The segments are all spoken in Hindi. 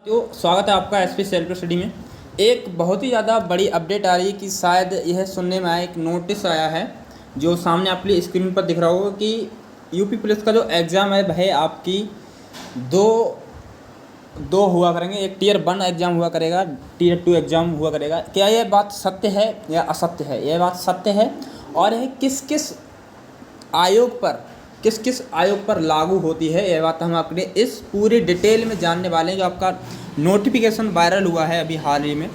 तो स्वागत है आपका एसपी सेल्फ स्टडी में। एक बहुत ही ज़्यादा बड़ी अपडेट आ रही है कि शायद यह सुनने में आया, एक नोटिस आया है जो सामने आपकी स्क्रीन पर दिख रहा होगा कि यूपी पुलिस का जो एग्ज़ाम है वह आपकी दो दो हुआ करेंगे। एक टीयर 1 एग्ज़ाम हुआ करेगा, टीयर 2 एग्ज़ाम हुआ करेगा। क्या यह बात सत्य है या असत्य है? यह बात सत्य है और यह किस किस आयोग पर लागू होती है, यह बात हम अपने इस पूरी डिटेल में जानने वाले हैं। जो आपका नोटिफिकेशन वायरल हुआ है अभी हाल ही में,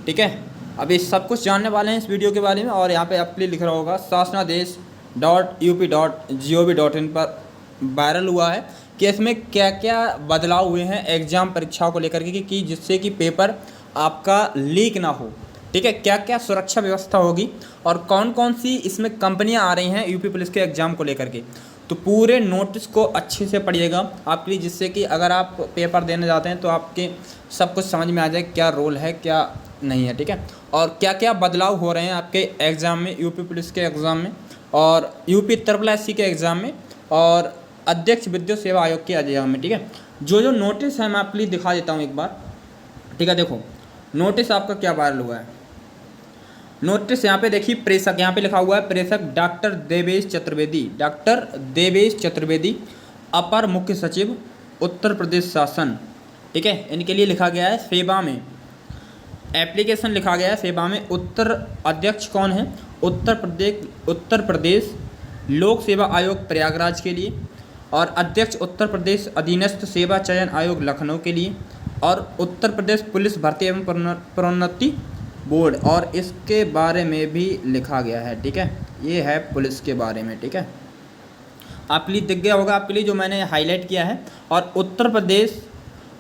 ठीक है, अभी सब कुछ जानने वाले हैं इस वीडियो के बारे में। और यहाँ पे आपके लिए लिख रहा होगा शासनादेश.up.gov.in पर वायरल हुआ है कि इसमें क्या क्या बदलाव हुए हैं एग्ज़ाम परीक्षाओं को लेकर के कि जिससे कि पेपर आपका लीक ना हो, ठीक है। क्या क्या सुरक्षा व्यवस्था होगी और कौन कौन सी इसमें कंपनियां आ रही हैं यूपी पुलिस के एग्ज़ाम को लेकर के। तो पूरे नोटिस को अच्छे से पढ़िएगा आपके लिए, जिससे कि अगर आप पेपर देने जाते हैं तो आपके सब कुछ समझ में आ जाए क्या रोल है क्या नहीं है, ठीक है। और क्या क्या बदलाव हो रहे हैं आपके एग्ज़ाम में, यूपी पुलिस के एग्ज़ाम में और यूपी SSS के एग्ज़ाम में और अध्यक्ष विद्युत सेवा आयोग के एग्ज़ाम में, ठीक है। जो जो नोटिस है मैं आपके लिए दिखा देता हूँ एक बार, ठीक है। देखो नोटिस आपका क्या वायरल हुआ है। नोटिस यहाँ पे देखिए, प्रेषक यहाँ पे लिखा हुआ है, प्रेषक डॉक्टर देवेश चतुर्वेदी अपर मुख्य सचिव उत्तर प्रदेश शासन, ठीक है। इनके लिए लिखा गया है सेवा में, एप्लीकेशन लिखा गया है सेवा में। उत्तर अध्यक्ष कौन है? उत्तर प्रदेश लोक सेवा आयोग प्रयागराज के लिए, और अध्यक्ष उत्तर प्रदेश अधीनस्थ सेवा चयन आयोग लखनऊ के लिए, और उत्तर प्रदेश पुलिस भर्ती एवं प्रोन्नति बोर्ड, और इसके बारे में भी लिखा गया है, ठीक है। ये है पुलिस के बारे में, ठीक है। आपके लिए दिख गया होगा आपके लिए जो मैंने हाईलाइट किया है। और उत्तर प्रदेश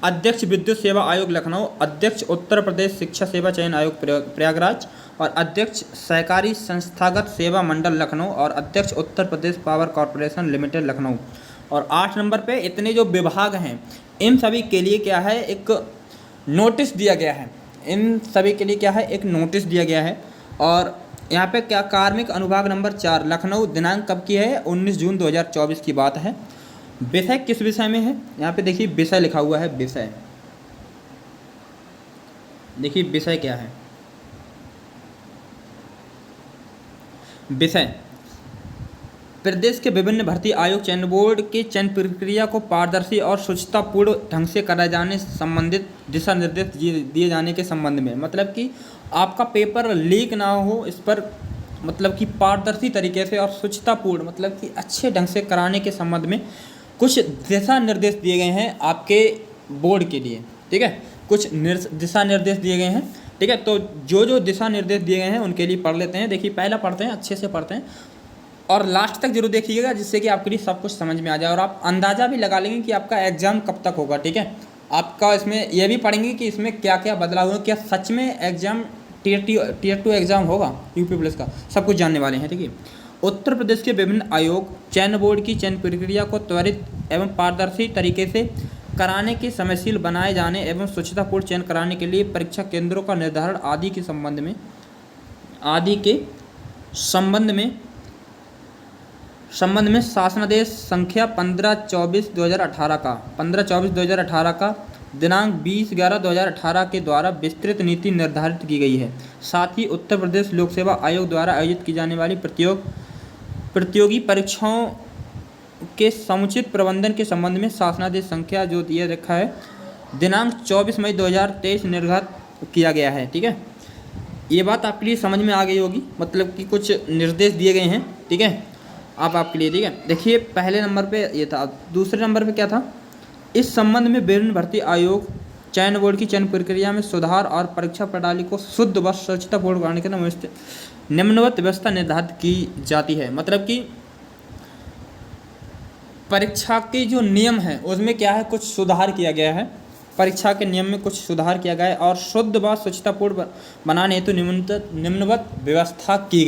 अध्यक्ष विद्युत सेवा आयोग लखनऊ, अध्यक्ष उत्तर प्रदेश शिक्षा सेवा चयन आयोग प्रयागराज, और अध्यक्ष सहकारी संस्थागत सेवा मंडल लखनऊ, और अध्यक्ष Uttar Pradesh power corporation limited Lucknow. और 8 नंबर पे इतने जो विभाग हैं इन सभी के लिए क्या है, एक नोटिस दिया गया है। इन सभी के लिए क्या है, एक नोटिस दिया गया है। और यहाँ पे क्या, कार्मिक अनुभाग नंबर 4 लखनऊ, दिनांक कब की है? 19 जून 2024 की बात है। विषय किस विषय में है? यहाँ पे देखिए विषय लिखा हुआ है, विषय देखिए विषय क्या है। विषय प्रदेश के विभिन्न भर्ती आयोग चयन बोर्ड के चयन प्रक्रिया को पारदर्शी और शुचितापूर्ण ढंग से कराए जाने संबंधित दिशा निर्देश दिए जाने के संबंध में, मतलब कि आपका पेपर लीक ना हो, इस पर मतलब कि पारदर्शी तरीके से और शुचितापूर्ण मतलब कि अच्छे ढंग से कराने के संबंध में कुछ दिशा निर्देश दिए गए हैं आपके बोर्ड के लिए, ठीक है। कुछ दिशा निर्देश दिए गए हैं, ठीक है। तो जो जो दिशा निर्देश दिए गए हैं उनके लिए पढ़ लेते हैं। देखिए पहला पढ़ते हैं, अच्छे से पढ़ते हैं और लास्ट तक जरूर देखिएगा, जिससे कि आपके लिए सब कुछ समझ में आ जाए और आप अंदाज़ा भी लगा लेंगे कि आपका एग्ज़ाम कब तक होगा, ठीक है। आपका इसमें यह भी पढ़ेंगे कि इसमें क्या क्या बदलाव हुआ, क्या सच में एग्ज़ाम टीयर 2 एग्ज़ाम होगा यूपी पुलिस का, सब कुछ जानने वाले हैं, ठीक है। उत्तर प्रदेश के विभिन्न आयोग चयन बोर्ड की चयन प्रक्रिया को त्वरित एवं पारदर्शी तरीके से कराने के समयशील बनाए जाने एवं स्वच्छतापूर्ण चयन कराने के लिए परीक्षा केंद्रों का निर्धारण आदि के संबंध में शासनादेश संख्या 15/24/2018 का दिनांक 20/11/2018 के द्वारा विस्तृत नीति निर्धारित की गई है। साथ ही उत्तर प्रदेश लोक सेवा आयोग द्वारा आयोजित की जाने वाली प्रतियोगी परीक्षाओं के समुचित प्रबंधन के संबंध में शासनादेश संख्या जो दिया रखा है दिनांक 24 मई 2023 निर्गत किया गया है, ठीक है। ये बात आपके लिए समझ में आ गई होगी, मतलब कि कुछ निर्देश दिए गए हैं, ठीक है, आपके लिए, ठीक है। देखिए पहले नंबर पे ये था, दूसरे नंबर पे क्या था, इस संबंध में विभिन्न भर्ती आयोग चयन बोर्ड की चयन प्रक्रिया में सुधार और परीक्षा प्रणाली को शुद्ध व स्वच्छतापूर्ण बनाने के लिए निम्नवत व्यवस्था निर्धारित की जाती है। मतलब कि परीक्षा के जो नियम हैं उसमें क्या है, कुछ सुधार किया गया है, परीक्षा के नियम में कुछ सुधार किया गया है और शुद्ध व स्वच्छतापूर्ण बनाने हेतु निम्नवत व्यवस्था की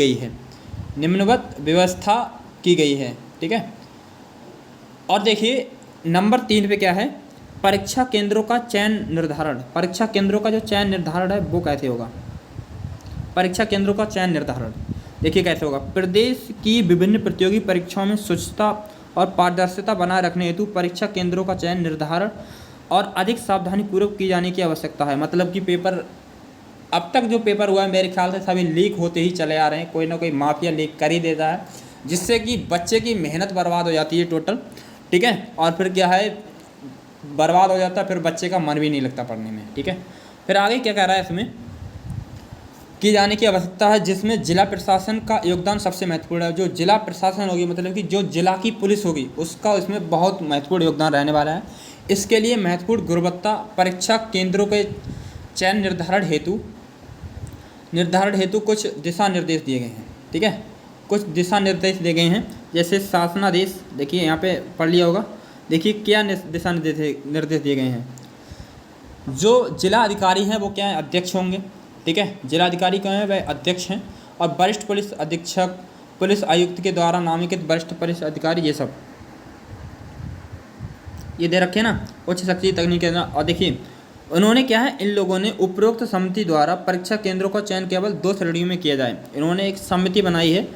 गई है, ठीक है। और देखिए नंबर 3 पे क्या है, परीक्षा केंद्रों का चयन निर्धारण। परीक्षा केंद्रों का जो चयन निर्धारण है वो कैसे होगा? परीक्षा केंद्रों का चयन निर्धारण देखिए कैसे होगा। प्रदेश की विभिन्न प्रतियोगी परीक्षाओं में स्वच्छता और पारदर्शिता बनाए रखने हेतु परीक्षा केंद्रों का चयन निर्धारण और अधिक सावधानीपूर्वक की जाने की आवश्यकता है। मतलब कि पेपर, अब तक जो पेपर हुआ है मेरे ख्याल से सभी लीक होते ही चले आ रहे हैं, कोई ना कोई माफिया लीक कर ही देता है, जिससे कि बच्चे की मेहनत बर्बाद हो जाती है टोटल, ठीक है। और फिर क्या है, बर्बाद हो जाता है, फिर बच्चे का मन भी नहीं लगता पढ़ने में, ठीक है। फिर आगे क्या कह रहा है, इसमें की जाने की आवश्यकता है जिसमें जिला प्रशासन का योगदान सबसे महत्वपूर्ण है। जो जिला प्रशासन होगी, मतलब कि जो जिला की पुलिस होगी, उसका इसमें बहुत महत्वपूर्ण योगदान रहने वाला है। इसके लिए महत्वपूर्ण गुणवत्ता परीक्षा केंद्रों के चयन निर्धारण हेतु कुछ दिशा निर्देश दिए गए हैं, ठीक है। कुछ दिशा निर्देश दिए गए हैं, जैसे शासनादेश, देखिए यहाँ पे पढ़ लिया होगा। देखिए क्या दिशा निर्देश दिए गए हैं। जो जिला अधिकारी हैं वो क्या है, अध्यक्ष होंगे, ठीक है। जिला अधिकारी क्या है, वह अध्यक्ष हैं। और वरिष्ठ पुलिस अधीक्षक, पुलिस आयुक्त के द्वारा नामित वरिष्ठ पुलिस अधिकारी, ये सब ये दे रखे ना, उच्च शक्ति तकनीक। और देखिए उन्होंने क्या है, इन लोगों ने उपरोक्त समिति द्वारा परीक्षा केंद्रों का चयन केवल 2 श्रेणियों में किया जाए। इन्होंने एक समिति बनाई है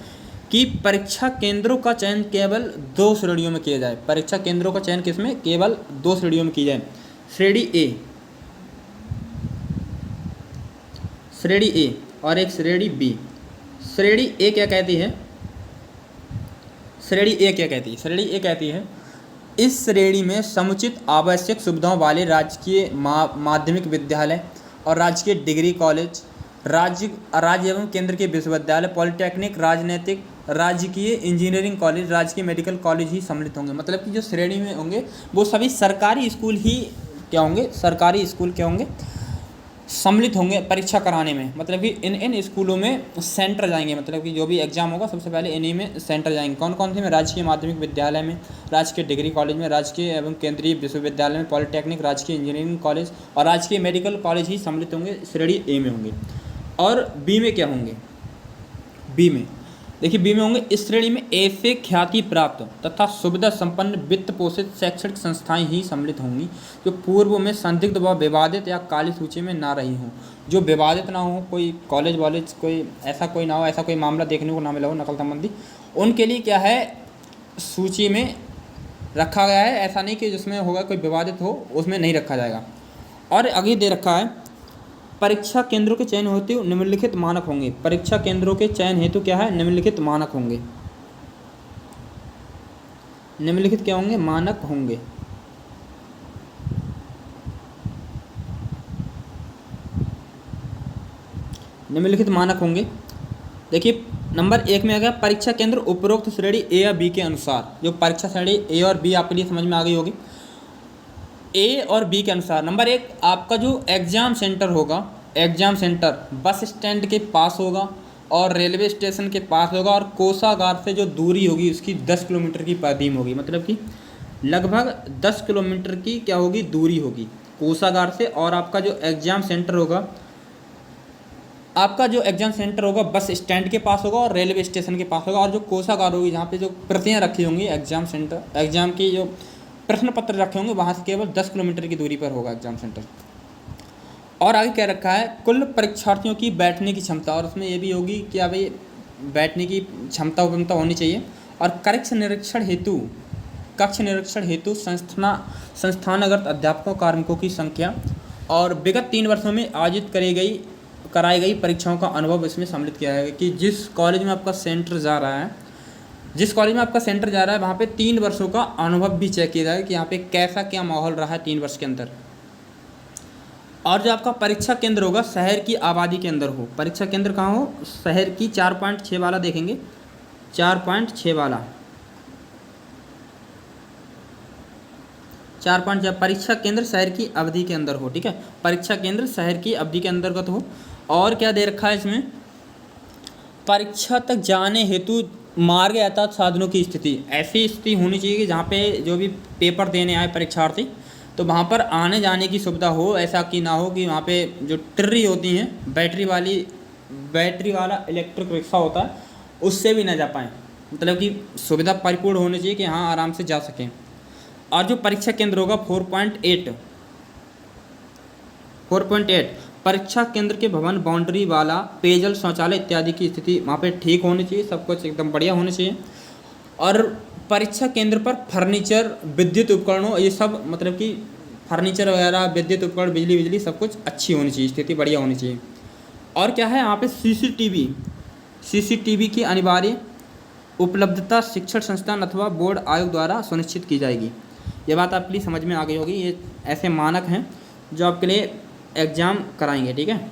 कि परीक्षा केंद्रों का चयन केवल 2 श्रेणियों में किया जाए। परीक्षा केंद्रों का चयन किसमें, केवल 2 श्रेणियों में की जाए। श्रेणी ए और एक श्रेणी बी। श्रेणी ए क्या कहती है, श्रेणी ए कहती है इस श्रेणी में समुचित आवश्यक सुविधाओं वाले राजकीय माध्यमिक विद्यालय और राजकीय डिग्री कॉलेज, राज्य एवं केंद्र के विश्वविद्यालय, पॉलिटेक्निक, राजकीय इंजीनियरिंग कॉलेज, राजकीय मेडिकल कॉलेज ही सम्मिलित होंगे। मतलब कि जो श्रेणी में होंगे वो सभी सरकारी स्कूल ही क्या होंगे, सरकारी स्कूल क्या होंगे, सम्मिलित होंगे परीक्षा कराने में। मतलब कि इन स्कूलों में सेंटर जाएंगे, मतलब कि जो भी एग्जाम होगा सबसे पहले इन्हीं में सेंटर जाएंगे। कौन कौन से में, राजकीय माध्यमिक विद्यालय में, राजकीय डिग्री कॉलेज में, राजकीय एवं केंद्रीय विश्वविद्यालय में, पॉलिटेक्निक, राजकीय इंजीनियरिंग कॉलेज और राजकीय मेडिकल कॉलेज ही सम्मिलित होंगे, श्रेणी ए में होंगे। और बी में क्या होंगे, बी में देखिए, बी में होंगे इस श्रेणी में ऐसे ख्याति प्राप्त तथा सुविधा संपन्न वित्त पोषित शैक्षणिक संस्थाएं ही सम्मिलित होंगी जो पूर्व में संदिग्ध व विवादित या काली सूची में ना रही हों। जो विवादित ना हो, कोई कॉलेज वॉलेज कोई ऐसा कोई ना हो, ऐसा कोई मामला देखने को ना मिला हो नकल संबंधी, उनके लिए क्या है, सूची में रखा गया है। ऐसा नहीं कि जिसमें होगा कोई विवादित हो, उसमें नहीं रखा जाएगा। और आगे दे रखा है परीक्षा केंद्रों के चयन हेतु निम्नलिखित मानक होंगे। परीक्षा केंद्रों के चयन हेतु क्या है, निम्नलिखित मानक होंगे। निम्नलिखित क्या होंगे, मानक होंगे। निम्नलिखित मानक होंगे। देखिए नंबर 1 में आ गया परीक्षा केंद्र उपरोक्त श्रेणी ए या बी के अनुसार। जो परीक्षा श्रेणी ए और बी आपके लिए समझ में आ गई होगी, ए और बी के अनुसार। नंबर 1 आपका जो एग्ज़ाम सेंटर होगा, एग्ज़ाम सेंटर बस स्टैंड के पास होगा और रेलवे स्टेशन के पास होगा और कोषागार से जो दूरी होगी उसकी 10 किलोमीटर की परिधि में होगी। मतलब कि लगभग 10 किलोमीटर की क्या होगी, दूरी होगी कोषागार से। और आपका जो एग्ज़ाम सेंटर होगा, आपका जो एग्ज़ाम सेंटर होगा बस स्टैंड के पास होगा और रेलवे स्टेशन के पास होगा। और जो कोषागार होगी, जहाँ पे जो प्रतियाँ रखी होंगी एग्ज़ाम सेंटर, एग्ज़ाम की जो प्रश्न पत्र रखे होंगे, वहाँ से केवल 10 किलोमीटर की दूरी पर होगा एग्ज़ाम सेंटर। और आगे क्या रखा है, कुल परीक्षार्थियों की बैठने की क्षमता, और उसमें ये भी होगी कि भाई बैठने की क्षमता होनी चाहिए। और कक्ष निरीक्षण हेतु संस्थानगत अध्यापकों कार्मिकों की संख्या और विगत 3 वर्षों में आयोजित कराई गई परीक्षाओं का अनुभव इसमें सम्मिलित किया है। कि जिस कॉलेज में आपका सेंटर जा रहा है, वहाँ पे 3 वर्षों का अनुभव भी चेक किया जाए कि यहाँ पे कैसा क्या माहौल रहा है 3 वर्ष के अंदर। और जो आपका परीक्षा केंद्र होगा शहर की आबादी के अंदर हो। परीक्षा केंद्र कहाँ हो, शहर की 4.6 वाला देखेंगे, 4.6 वाला, 4.6 परीक्षा केंद्र शहर की अवधि के अंदर हो, ठीक है। परीक्षा केंद्र शहर की अवधि के अंतर्गत हो। और क्या दे रखा है इसमें, परीक्षा तक जाने हेतु मार्ग यातायात साधनों की स्थिति, ऐसी स्थिति होनी चाहिए कि जहाँ पे जो भी पेपर देने आए परीक्षार्थी, तो वहाँ पर आने जाने की सुविधा हो। ऐसा कि ना हो कि वहाँ पे जो ट्री होती हैं, बैटरी वाला इलेक्ट्रिक रिक्शा होता है, उससे भी ना जा पाएँ। मतलब कि सुविधा परिपूर्ण होनी चाहिए कि हाँ आराम से जा सकें। और जो परीक्षा केंद्र होगा 4.8 परीक्षा केंद्र के भवन बाउंड्री वाला पेयजल शौचालय इत्यादि की स्थिति वहाँ पे ठीक होनी चाहिए, सब कुछ एकदम बढ़िया होना चाहिए। और परीक्षा केंद्र पर फर्नीचर, विद्युत उपकरणों, ये सब मतलब कि फर्नीचर वगैरह, विद्युत उपकरण, बिजली सब कुछ अच्छी होनी चाहिए, स्थिति बढ़िया होनी चाहिए। और क्या है यहाँ पे सीसीटीवी की अनिवार्य उपलब्धता शिक्षण संस्थान अथवा बोर्ड आयोग द्वारा सुनिश्चित की जाएगी। ये बात आपके लिए समझ में आ गई होगी। ये ऐसे मानक हैं जो आपके लिए एग्ज़ाम कराएंगे, ठीक है,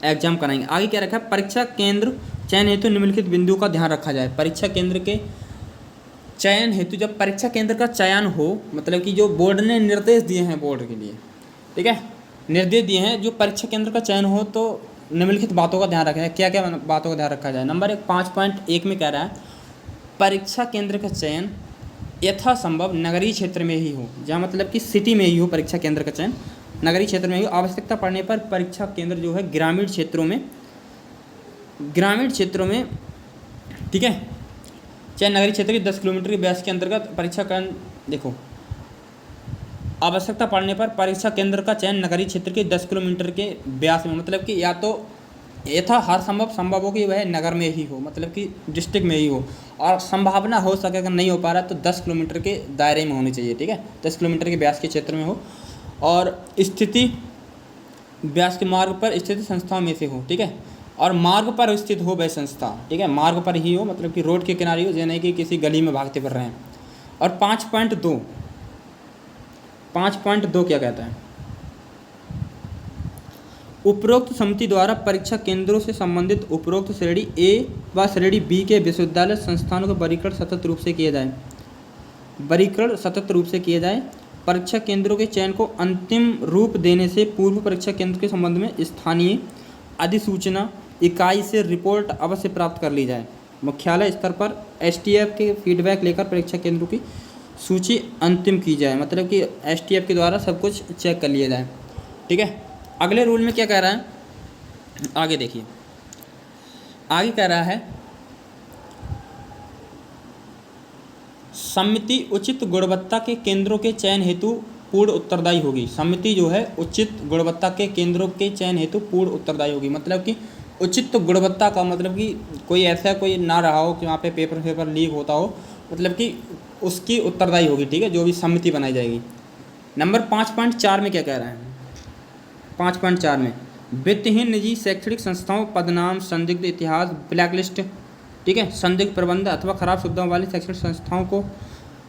एग्जाम कराएंगे। आगे क्या रखा है, परीक्षा केंद्र चयन हेतु निम्नलिखित बिंदुओं का ध्यान रखा जाए। परीक्षा केंद्र के चयन हेतु जब परीक्षा केंद्र का चयन हो, मतलब कि जो बोर्ड ने निर्देश दिए हैं बोर्ड के लिए, ठीक है, निर्देश दिए हैं, जो परीक्षा केंद्र का चयन हो तो निम्नलिखित बातों का ध्यान रखा जाए। क्या क्या बातों का ध्यान रखा जाए? नंबर 1 5.1 में कह रहा है परीक्षा केंद्र का चयन यथासंभव नगरीय क्षेत्र में ही हो, जहाँ मतलब कि सिटी में ही हो हो केंद्र का चयन, नगरीय क्षेत्र में ही। आवश्यकता पड़ने पर परीक्षा केंद्र जो है ग्रामीण क्षेत्रों में, ठीक है, चाहे नगरीय क्षेत्र के 10 किलोमीटर के व्यास के अंतर्गत परीक्षा केंद्र, देखो, आवश्यकता पड़ने पर परीक्षा केंद्र का चयन नगरीय क्षेत्र के 10 किलोमीटर के व्यास में, मतलब कि या तो हर संभव हो कि वह नगर में ही हो, मतलब कि डिस्ट्रिक्ट में ही हो, और संभावना हो सके अगर नहीं हो पा रहा तो 10 किलोमीटर के दायरे में होनी चाहिए, ठीक है, 10 किलोमीटर के व्यास के क्षेत्र में हो, और स्थिति व्यास के मार्ग पर स्थित संस्थाओं में से हो, ठीक है, और मार्ग पर स्थित हो वह संस्था, ठीक है, मार्ग पर ही हो, मतलब कि रोड के किनारे हो, नहीं कि किसी गली में भागते फिर रहे हैं। और 5.2 क्या कहता है, उपरोक्त समिति द्वारा परीक्षा केंद्रों से संबंधित उपरोक्त श्रेणी ए व श्रेणी बी के विश्वविद्यालय संस्थानों का वर्गीकरण सतत रूप से किया जाए। परीक्षा केंद्रों के चयन को अंतिम रूप देने से पूर्व परीक्षा केंद्र के संबंध में स्थानीय अधिसूचना इकाई से रिपोर्ट अवश्य प्राप्त कर ली जाए। मुख्यालय स्तर पर एसटीएफ के फीडबैक लेकर परीक्षा केंद्रों की सूची अंतिम की जाए, मतलब कि एसटीएफ के द्वारा सब कुछ चेक कर लिया जाए, ठीक है। अगले रूल में क्या कह रहा है, आगे देखिए, आगे कह रहा है समिति उचित गुणवत्ता के केंद्रों के चयन हेतु पूर्ण उत्तरदायी होगी। समिति जो है उचित गुणवत्ता के केंद्रों के चयन हेतु पूर्ण उत्तरदायी होगी, मतलब कि उचित गुणवत्ता का मतलब कि कोई ऐसा कोई ना रहा हो कि वहाँ पे पेपर लीक होता हो, मतलब कि उसकी उत्तरदायी होगी, ठीक है, जो भी समिति बनाई जाएगी। नंबर 5.4 में क्या कह रहा है, 5.4 में वित्तहीन निजी शैक्षणिक संस्थाओं पदनाम संदिग्ध इतिहास ब्लैक लिस्ट, ठीक है, संदिग्ध प्रबंध अथवा खराब सुविधाओं वाली शैक्षणिक संस्थाओं को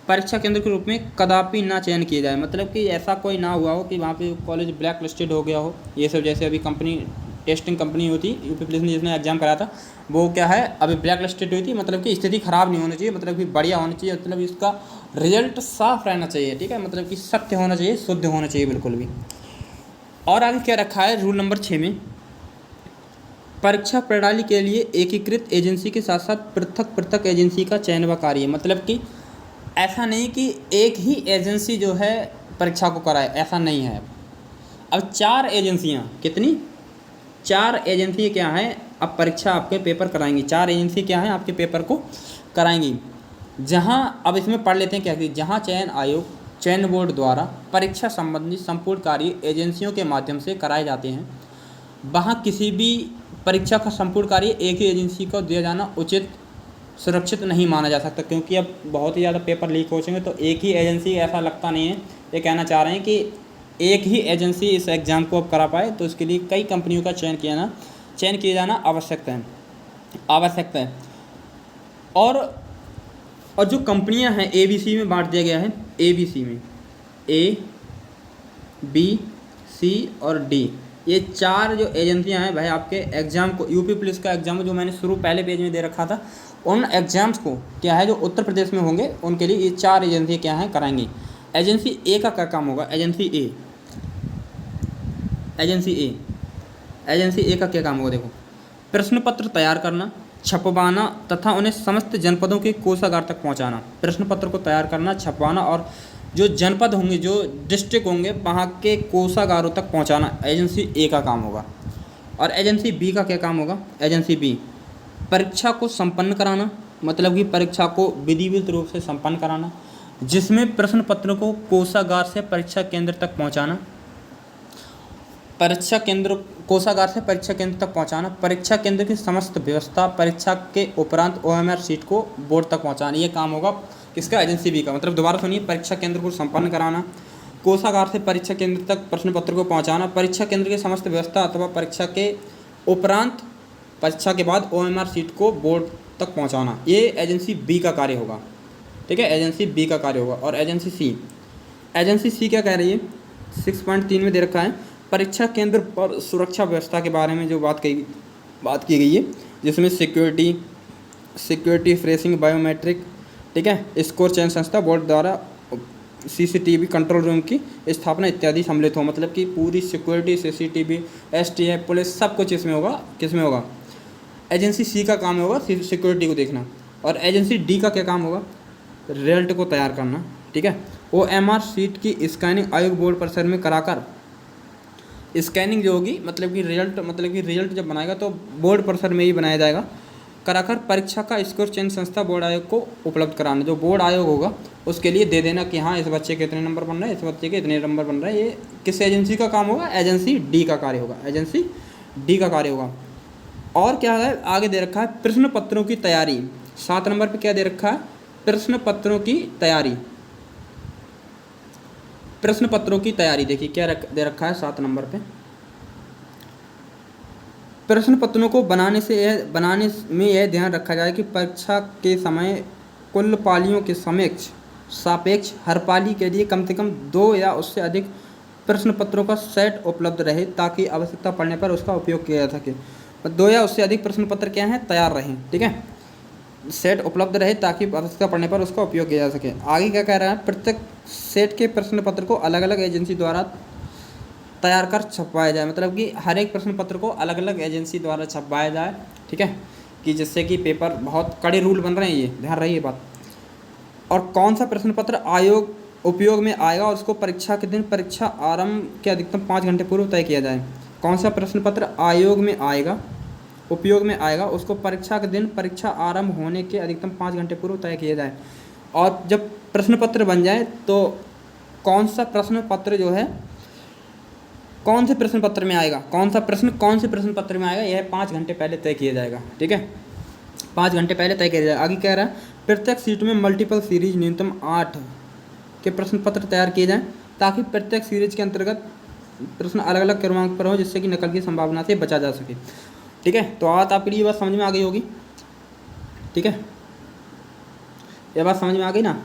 परीक्षा केंद्र के रूप में कदापि ना चयन किया जाए, मतलब कि ऐसा कोई ना हुआ हो कि वहाँ पे कॉलेज ब्लैक लिस्टेड हो गया हो। ये सब जैसे अभी टेस्टिंग कंपनी होती यूपी पुलिस ने जिसने एग्जाम कराया था वो क्या है अभी ब्लैक लिस्टेड हुई थी, मतलब कि स्थिति खराब नहीं होनी चाहिए, मतलब कि बढ़िया होनी चाहिए, मतलब इसका रिजल्ट साफ रहना चाहिए, ठीक है, मतलब कि सत्य होना चाहिए, शुद्ध होना चाहिए बिल्कुल भी। और आगे क्या रखा है रूल नंबर 6 में, परीक्षा प्रणाली के लिए एकीकृत एजेंसी के साथ साथ पृथक पृथक एजेंसी का चयन व कार्य, मतलब कि ऐसा नहीं कि एक ही एजेंसी जो है परीक्षा को कराए, ऐसा नहीं है। अब 4 एजेंसियाँ, कितनी, 4 एजेंसी क्या हैं अब परीक्षा आपके पेपर कराएंगी, 4 एजेंसी क्या हैं आपके पेपर को कराएंगी। जहाँ अब इसमें पढ़ लेते हैं क्या कि जहाँ चयन आयोग चयन बोर्ड द्वारा परीक्षा संबंधी संपूर्ण कार्य एजेंसियों के माध्यम से कराए जाते हैं, वहाँ किसी भी परीक्षा का संपूर्ण कार्य एक ही एजेंसी को दिया जाना उचित सुरक्षित नहीं माना जा सकता, क्योंकि अब बहुत ही ज़्यादा पेपर लीक हो चुके, तो एक ही एजेंसी ऐसा लगता नहीं है। ये कहना चाह रहे हैं कि एक ही एजेंसी इस एग्ज़ाम को अब करा पाए, तो उसके लिए कई कंपनियों का चयन किया जाना आवश्यक है। और जो कंपनियां हैं ABC में बांट दिया गया है, ABC में A, B, C और D, ये 4 जो एजेंसियां हैं भाई आपके एग्ज़ाम को, यूपी पुलिस का एग्ज़ाम जो मैंने पहले पेज में दे रखा था, उन एग्ज़ाम्स को क्या है जो उत्तर प्रदेश में होंगे उनके लिए ये 4 एजेंसियाँ क्या हैं कराएंगी। एजेंसी ए का क्या काम होगा, एजेंसी ए का क्या काम होगा, देखो, प्रश्न पत्र तैयार करना, छपवाना तथा उन्हें समस्त जनपदों के कोषागार तक पहुंचाना। प्रश्न पत्र को तैयार करना, छपवाना और जो जनपद होंगे, जो डिस्ट्रिक्ट होंगे, वहाँ के कोषागारों तक पहुंचाना एजेंसी ए का काम होगा। और एजेंसी बी का क्या काम होगा, एजेंसी बी परीक्षा को संपन्न कराना, मतलब कि परीक्षा को विधिवत रूप से संपन्न कराना, जिसमें प्रश्न पत्रों को कोषागार से परीक्षा केंद्र तक पहुँचाना, कोषागार से परीक्षा केंद्र तक पहुंचाना, परीक्षा केंद्र की समस्त व्यवस्था, परीक्षा के उपरांत OMR सीट को बोर्ड तक पहुंचाना, ये काम होगा किसका? एजेंसी बी का। मतलब दोबारा सुनिए, परीक्षा केंद्र को संपन्न कराना, कोषागार से परीक्षा केंद्र तक प्रश्न पत्र को पहुंचाना, परीक्षा केंद्र की समस्त व्यवस्था अथवा परीक्षा के उपरांत परीक्षा के बाद OMR सीट को बोर्ड तक पहुंचाना, ये एजेंसी बी का कार्य होगा। ठीक है, एजेंसी बी का कार्य होगा। और एजेंसी सी क्या कह रही है? 6.3 में दे रखा है, परीक्षा केंद्र पर सुरक्षा व्यवस्था के बारे में जो बात की गई है, जिसमें सिक्योरिटी फ्रेसिंग, बायोमेट्रिक, ठीक है, स्कोर चयन संस्था बोर्ड द्वारा CCTV कंट्रोल रूम की स्थापना इत्यादि सम्मिलित हो। मतलब कि पूरी सिक्योरिटी, CCTV, STF, पुलिस, सब कुछ इसमें होगा। किसमें होगा? एजेंसी सी का काम होगा सिक्योरिटी को देखना। और एजेंसी डी का क्या काम होगा? रिजल्ट को तैयार करना। ठीक है, OMR सीट की स्कैनिंग आयोग बोर्ड परिसर में कराकर, स्कैनिंग जो होगी मतलब कि रिजल्ट जब बनाएगा तो बोर्ड परिसर में ही बनाया जाएगा, कराकर परीक्षा का स्कोर चयन संस्था बोर्ड आयोग को उपलब्ध कराना। जो बोर्ड आयोग होगा उसके लिए दे देना कि हाँ, इस बच्चे के इतने नंबर बन रहे हैं, इस बच्चे के इतने नंबर बन रहे हैं। ये किस एजेंसी का काम होगा? एजेंसी डी का कार्य होगा। एजेंसी डी का कार्य होगा। और क्या है आगे दे रखा है? प्रश्न पत्रों की तैयारी। 7 नंबर पे क्या दे रखा है? प्रश्न पत्रों की तैयारी। प्रश्न पत्रों की तैयारी देखिए क्या दे रखा है 7 नंबर पे। प्रश्न पत्रों को बनाने में यह ध्यान रखा जाए कि परीक्षा के समय कुल पालियों के सापेक्ष हर पाली के लिए कम से कम 2 या उससे अधिक प्रश्न पत्रों का सेट उपलब्ध रहे, ताकि आवश्यकता पड़ने पर उसका उपयोग किया जा सके। 2 या उससे अधिक प्रश्न पत्र क्या हैं? तैयार रहें। ठीक है, सेट उपलब्ध रहे ताकि आवश्यकता पड़ने पर उसका उपयोग किया जा सके। आगे क्या कह रहा है? प्रत्येक सेट के प्रश्न पत्र को अलग अलग एजेंसी द्वारा तैयार कर छपवाया जाए। मतलब कि हर एक प्रश्न पत्र को अलग अलग एजेंसी द्वारा छपवाया जाए। ठीक है, कि जिससे कि पेपर, बहुत कड़े रूल बन रहे हैं, ये ध्यान रही ये बात। और कौन सा प्रश्न पत्र उपयोग में आएगा और उसको परीक्षा के दिन परीक्षा आरंभ के अधिकतम 5 घंटे पूर्व तय किया जाए। कौन सा प्रश्न पत्र उपयोग में आएगा उसको परीक्षा के दिन परीक्षा आरंभ होने के अधिकतम 5 घंटे पूर्व तय किया जाए। और जब प्रश्न पत्र बन जाए तो कौन सा प्रश्न पत्र जो है कौन से प्रश्न पत्र में आएगा, कौन से प्रश्न पत्र में आएगा, यह 5 घंटे पहले तय किया जाएगा। ठीक है, 5 घंटे पहले तय किया जाएगा। आगे कह रहा है प्रत्येक सीट में मल्टीपल सीरीज न्यूनतम 8 के प्रश्न पत्र तैयार किए जाएं, ताकि प्रत्येक सीरीज के अंतर्गत प्रश्न अलग अलग क्रमांक पर हो, जिससे कि नकल की संभावना से बचा जा सके। ठीक है, तो आपके लिए ये बात समझ में आ गई होगी। ठीक है, ये बात समझ में आ गई ना।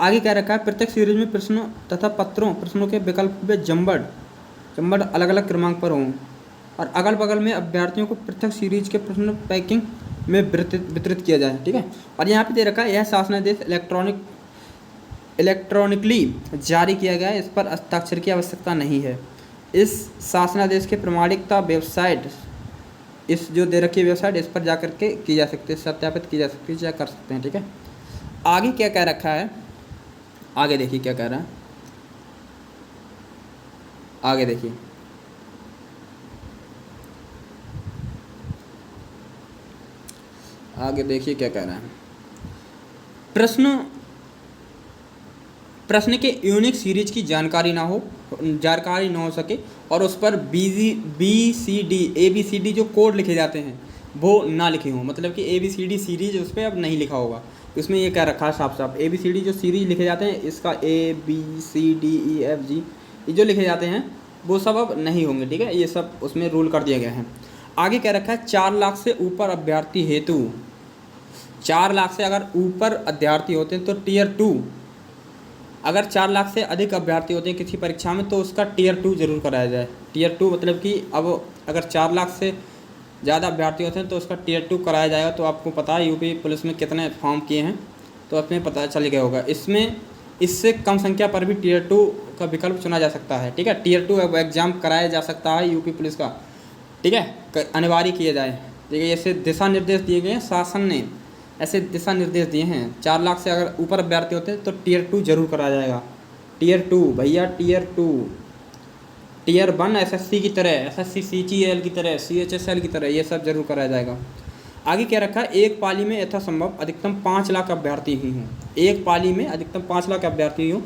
आगे क्या रखा है? प्रत्येक सीरीज में प्रश्नों तथा प्रश्नों के विकल्प में जम्बड़ अलग अलग क्रमांक पर हों, और अगल बगल में अभ्यर्थियों को पृथक सीरीज के प्रश्न पैकिंग में वितरित किया जाए। ठीक है, और यहाँ पे दे रखा है यह शासनादेश इलेक्ट्रॉनिकली जारी किया गया है, इस पर हस्ताक्षर की आवश्यकता नहीं है। इस शासनादेश के प्रमाणिकता वेबसाइट, इस जो दे रखी है वेबसाइट, इस पर जाकर के की जा सकती है, सत्यापित की जा सकती है, चेक कर सकते हैं। ठीक है, आगे क्या कह रखा है? आगे देखिए क्या कह रहा है, आगे देखिए। आगे देखिए क्या कह रहा है। प्रश्न के यूनिक सीरीज की जानकारी ना हो सके और उस पर ABCD जो कोड लिखे जाते हैं वो ना लिखे हों। मतलब कि ABCD सीरीज उस पर अब नहीं लिखा होगा। इसमें ये क्या रखा है साफ ABCD जो सीरीज लिखे जाते हैं, इसका ABCDEFG ये जो लिखे जाते हैं वो सब अब नहीं होंगे। ठीक है, ये सब उसमें रूल कर दिया गया है। आगे क्या रखा है? 4 लाख से ऊपर अभ्यर्थी हेतु, 4 लाख से अगर ऊपर अभ्यर्थी होते हैं तो टियर 2, अगर 4 लाख से अधिक अभ्यर्थी होते हैं किसी परीक्षा में तो उसका टियर 2 जरूर कराया जाए। टियर 2 मतलब कि अब अगर 4 लाख से ज़्यादा अभ्यर्थी होते हैं तो उसका टियर 2 कराया जाएगा। तो आपको पता है यूपी पुलिस में कितने फॉर्म किए हैं, तो अपने पता चल गया होगा। इससे कम संख्या पर भी टियर 2 का विकल्प चुना जा सकता है। ठीक है, टियर 2 एग्ज़ाम कराया जा सकता है यूपी पुलिस का। ठीक है, अनिवार्य किया जाए। ठीक है, ऐसे दिशा निर्देश दिए गए हैं, शासन ने ऐसे दिशा निर्देश दिए हैं। 4 लाख से अगर ऊपर अभ्यर्थी होते हैं तो टियर 2 जरूर कराया जाएगा। टियर 2 भैया, टियर 2, टियर 1 SSC की तरह, SSC CGL की तरह, CHSL की तरह, ये सब जरूर कराया जाएगा। आगे क्या रखा है? एक पाली में यथासंभव अधिकतम 5 लाख अभ्यर्थी ही हों। एक पाली में अधिकतम 5 लाख अभ्यर्थी हों।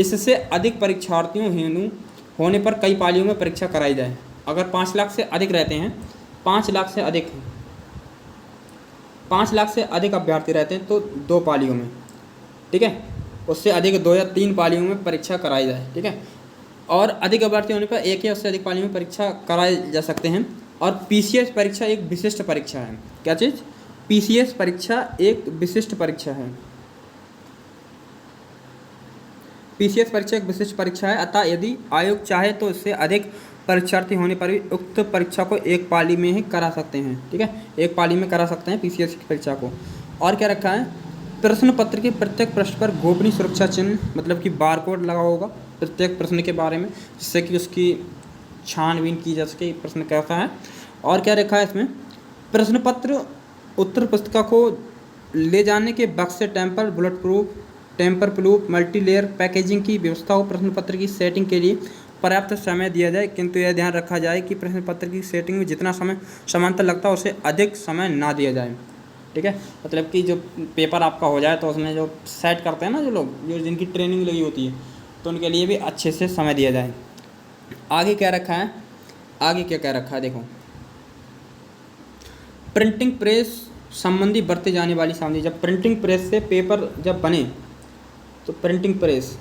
इससे अधिक परीक्षार्थियों होने पर कई पालियों में परीक्षा कराई जाए। अगर 5 लाख से अधिक रहते हैं, 5 लाख से अधिक अभ्यर्थी रहते हैं तो 2 पालियों में, ठीक है, उससे अधिक 2 या 3 पालियों में परीक्षा कराई जाए। ठीक है, और अधिक अभ्यर्थी होने पर 1 या उससे अधिक पालियों में परीक्षा कराए जा सकते हैं। और पीसीएस परीक्षा एक विशिष्ट परीक्षा है। क्या चीज़? पीसीएस परीक्षा एक विशिष्ट परीक्षा है। पीसीएस परीक्षा एक विशिष्ट परीक्षा है, अतः यदि आयोग चाहे तो इससे अधिक परीक्षार्थी होने पर भी उक्त परीक्षा को एक पाली में ही करा सकते हैं। ठीक है, एक पाली में करा सकते हैं पीसीएस की परीक्षा को। और क्या रखा है? प्रश्न पत्र के प्रत्येक प्रश्न पर गोपनीय सुरक्षा चिन्ह मतलब कि बारकोड लगा होगा प्रत्येक प्रश्न के बारे में, जिससे कि उसकी छानबीन की जा सके प्रश्न कैसा है। और क्या रखा है इसमें? प्रश्न पत्र उत्तर पुस्तिका को ले जाने के बक्से tamper proof multi layer packaging की व्यवस्था हो। प्रश्न पत्र की सेटिंग के लिए पर्याप्त समय दिया जाए, किंतु यह ध्यान रखा जाए कि प्रश्न पत्र की सेटिंग में जितना समय समांतर लगता है उससे अधिक समय ना दिया जाए। ठीक है, मतलब कि जो पेपर आपका हो जाए तो उसमें जो सेट करते हैं ना जो लोग, जो जिनकी ट्रेनिंग लगी होती है, तो उनके लिए भी अच्छे से समय दिया जाए। आगे क्या रखा है? आगे क्या क्या रखा है देखो, प्रिंटिंग प्रेस संबंधी बरती जाने वाली सावधानी। जब प्रिंटिंग प्रेस से पेपर जब बने तो प्रिंटिंग प्रेस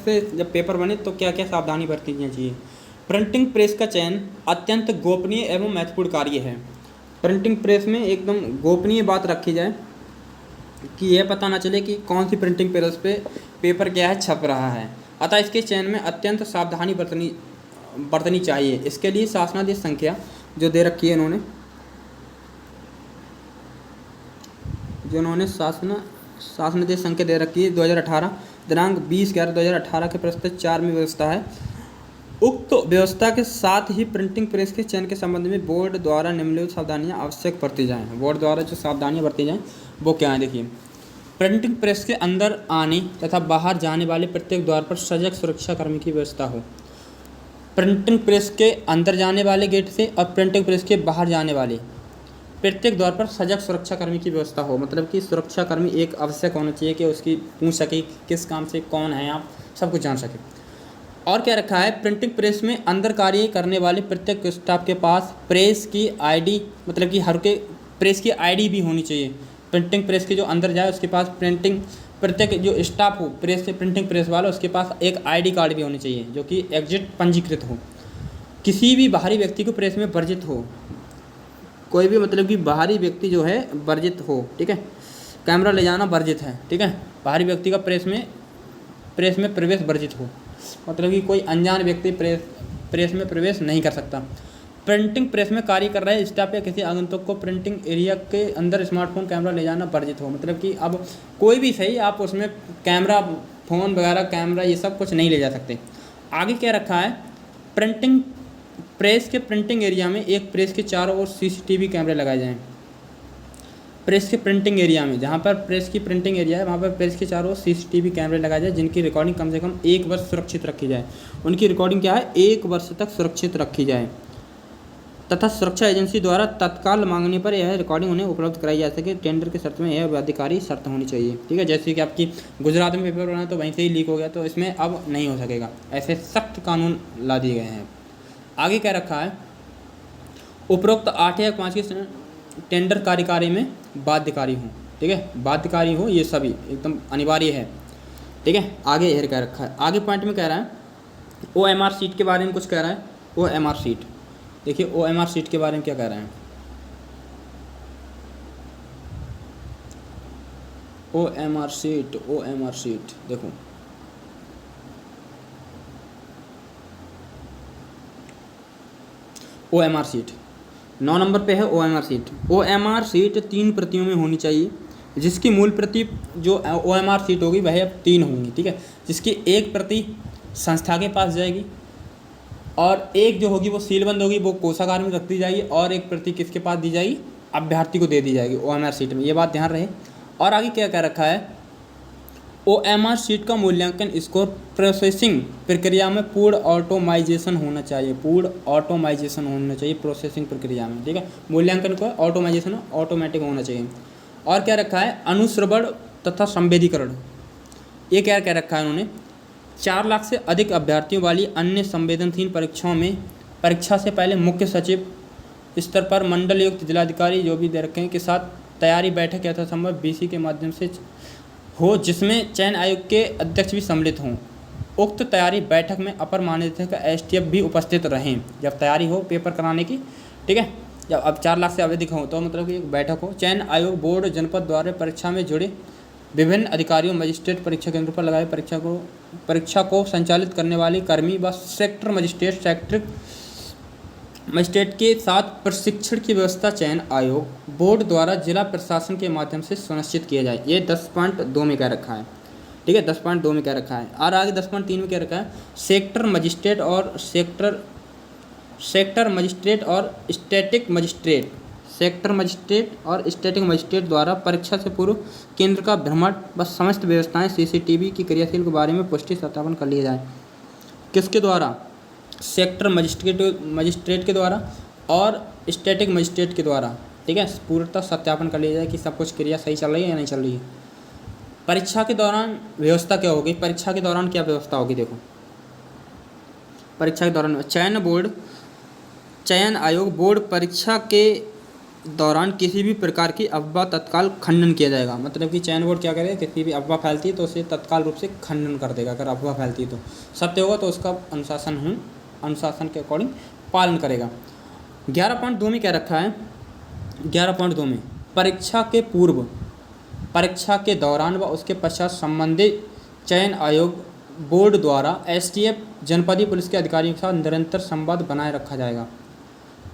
से जब पेपर बने तो क्या क्या सावधानी बरती जानी चाहिए। प्रिंटिंग प्रेस का चयन अत्यंत गोपनीय एवं महत्वपूर्ण कार्य है। प्रिंटिंग प्रेस में एकदम गोपनीय बात रखी जाए कि यह पता ना चले कि कौन सी प्रिंटिंग प्रेस पे पेपर क्या है छप रहा है, अतः इसके चयन में अत्यंत सावधानी बरतनी चाहिए। इसके लिए शासनादेश संख्या जो दे रखी है इन्होंने शासनादेश संख्या दे रखी है 2018 दिनांक 20/11/2018 के प्रस्तुत 4 में व्यवस्था है। उक्त व्यवस्था के साथ ही प्रिंटिंग प्रेस के चयन के संबंध में बोर्ड द्वारा निम्नलिखित सावधानियां आवश्यक बरती जाएं। बोर्ड द्वारा जो सावधानियां बरती जाएं वो क्या है देखिए, प्रिंटिंग प्रेस के अंदर आने तथा बाहर जाने वाले प्रत्येक द्वार पर सजग सुरक्षाकर्मी की व्यवस्था हो। प्रिंटिंग प्रेस के अंदर जाने वाले गेट से और प्रिंटिंग प्रेस के बाहर जाने वाले प्रत्येक द्वार पर सजग सुरक्षाकर्मी की व्यवस्था हो। मतलब कि सुरक्षाकर्मी एक आवश्यक होना चाहिए कि उसकी पूछ सके किस काम से कौन है, आप सब कुछ जान सके। और क्या रखा है? प्रिंटिंग प्रेस में अंदर कार्य करने वाले प्रत्येक स्टाफ के पास प्रेस की आईडी, मतलब कि हर के प्रेस की आईडी भी होनी चाहिए। प्रिंटिंग प्रेस के जो अंदर जाए उसके पास प्रत्येक जो स्टाफ हो प्रेस से प्रिंटिंग प्रेस वाला, उसके पास एक आईडी कार्ड भी होनी चाहिए जो कि एग्जिट पंजीकृत हो। किसी भी बाहरी व्यक्ति को प्रेस में वर्जित हो, कोई भी मतलब कि बाहरी व्यक्ति जो है वर्जित हो। ठीक है, कैमरा ले जाना वर्जित है। ठीक है, बाहरी व्यक्ति का प्रेस में प्रवेश वर्जित हो, मतलब कि कोई अनजान व्यक्ति प्रेस में प्रवेश नहीं कर सकता। प्रिंटिंग प्रेस में कार्य कर रहे स्टाफ या किसी आगंतुक को प्रिंटिंग एरिया के अंदर स्मार्टफोन कैमरा ले जाना वर्जित हो। मतलब कि अब कोई भी सही, आप उसमें कैमरा फ़ोन वगैरह कैमरा ये सब कुछ नहीं ले जा सकते। आगे क्या रखा है? प्रिंटिंग प्रेस के प्रिंटिंग एरिया में एक प्रेस के चारों ओर सीसीटीवी कैमरे लगाए जाएँ। प्रेस के प्रिंटिंग एरिया में, जहाँ पर प्रेस की प्रिंटिंग एरिया है वहाँ पर प्रेस के चारों सीसीटीवी कैमरे लगाए जाए, जिनकी रिकॉर्डिंग कम से कम 1 वर्ष सुरक्षित रखी जाए। उनकी रिकॉर्डिंग क्या है? 1 वर्ष तक सुरक्षित रखी जाए तथा सुरक्षा एजेंसी द्वारा तत्काल मांगने पर यह रिकॉर्डिंग उन्हें उपलब्ध कराई जा सके। टेंडर के शर्त में यह बाध्यकारी शर्त होनी चाहिए। ठीक है, जैसे कि आपकी गुजरात में पेपर बना तो वहीं से ही लीक हो गया, तो इसमें अब नहीं हो सकेगा। ऐसे सख्त कानून ला दिए गए हैं। आगे क्या रखा है? उपरोक्त 8 या 5 के टेंडर कार्यकारी में बाध्यकारी हों। ठीक है, बाध्यकारी हो, ये सभी एकदम अनिवार्य है। ठीक है, आगे यह क्या रखा है? आगे पॉइंट में कह रहा है OMR सीट के बारे में कुछ कह रहा है। OMR सीट देखिए, OMR सीट के बारे में क्या कह रहे हैं? OMR सीट देखो, OMR सीट 9 नंबर पे है। OMR सीट 3 प्रतियों में होनी चाहिए, जिसकी मूल प्रति जो OMR सीट होगी वह अब 3 होंगी। ठीक है, जिसकी एक प्रति संस्था के पास जाएगी और एक जो होगी वो सीलबंद होगी, वो कोषागार में रख दी जाएगी, और एक प्रति किसके पास दी जाएगी? अभ्यर्थी को दे दी जाएगी OMR सीट में। ये बात ध्यान रहे। और आगे क्या क्या रखा है? OMR सीट का मूल्यांकन स्कोर प्रोसेसिंग प्रक्रिया में पूर्ण ऑटोमाइजेशन होना चाहिए। प्रोसेसिंग प्रक्रिया में। ठीक है, मूल्यांकन को ऑटोमाइजेशन ऑटोमेटिक होना चाहिए। और क्या रखा है? अनुश्रवण तथा संवेदीकरण। ये क्या क्या रखा है उन्होंने? 4 लाख से अधिक अभ्यर्थियों वाली अन्य संवेदनशील परीक्षाओं में परीक्षा से पहले मुख्य सचिव स्तर पर मंडल युक्त जिलाधिकारी जो भी दे रखे हैं के साथ तैयारी बैठक यथासंभव बीसी के माध्यम से हो, जिसमें चयन आयोग के अध्यक्ष भी सम्मिलित हों। उक्त तैयारी बैठक में अपर महानिदेशक एसटीएफ भी उपस्थित रहें। जब तैयारी हो पेपर कराने की, ठीक है, जब अब 4 लाख से अधिक हो तो मतलब कि एक बैठक हो। चयन आयोग बोर्ड जनपद द्वारा परीक्षा में जुड़े विभिन्न अधिकारियों, मजिस्ट्रेट परीक्षा केंद्र पर लगाए परीक्षा को संचालित करने वाले कर्मी व सेक्टर मजिस्ट्रेट, सेक्टर मजिस्ट्रेट के साथ प्रशिक्षण की व्यवस्था चयन आयोग बोर्ड द्वारा जिला प्रशासन के माध्यम से सुनिश्चित किया जाए। ये 10.2 में कह रखा है, ठीक है, 10.2 में कह रखा है। और आगे 10.3 में कह रखा है सेक्टर मजिस्ट्रेट और सेक्टर मजिस्ट्रेट और स्टैटिक मजिस्ट्रेट, सेक्टर मजिस्ट्रेट और स्टैटिक मजिस्ट्रेट द्वारा परीक्षा से पूर्व केंद्र का भ्रमण व समस्त व्यवस्थाएं सीसीटीवी की क्रियाशील के बारे में पुष्टि सत्यापन कर लिया जाए। किसके द्वारा? सेक्टर मजिस्ट्रेट के द्वारा और स्टैटिक मजिस्ट्रेट के द्वारा, ठीक है, पूर्णतः सत्यापन कर लिया जाए कि सब कुछ क्रिया सही चल रही है या नहीं चल रही है। परीक्षा के दौरान व्यवस्था क्या होगी? परीक्षा के दौरान क्या व्यवस्था होगी? देखो, परीक्षा के दौरान चयन आयोग बोर्ड परीक्षा के दौरान किसी भी प्रकार की अफवाह तत्काल खंडन किया जाएगा। मतलब कि चयन बोर्ड क्या करेगा, किसी भी अफवाह फैलती है तो उसे तत्काल रूप से खंडन कर देगा। अगर अफवाह फैलती है तो सत्य होगा तो उसका अनुशासन के अकॉर्डिंग पालन करेगा। 11.2 में क्या रखा है? 11.2 में परीक्षा के पूर्व, परीक्षा के दौरान व उसके पश्चात संबंधित चयन आयोग बोर्ड द्वारा एसटीएफ जनपदीय पुलिस के अधिकारियों के साथ निरंतर संवाद बनाए रखा जाएगा।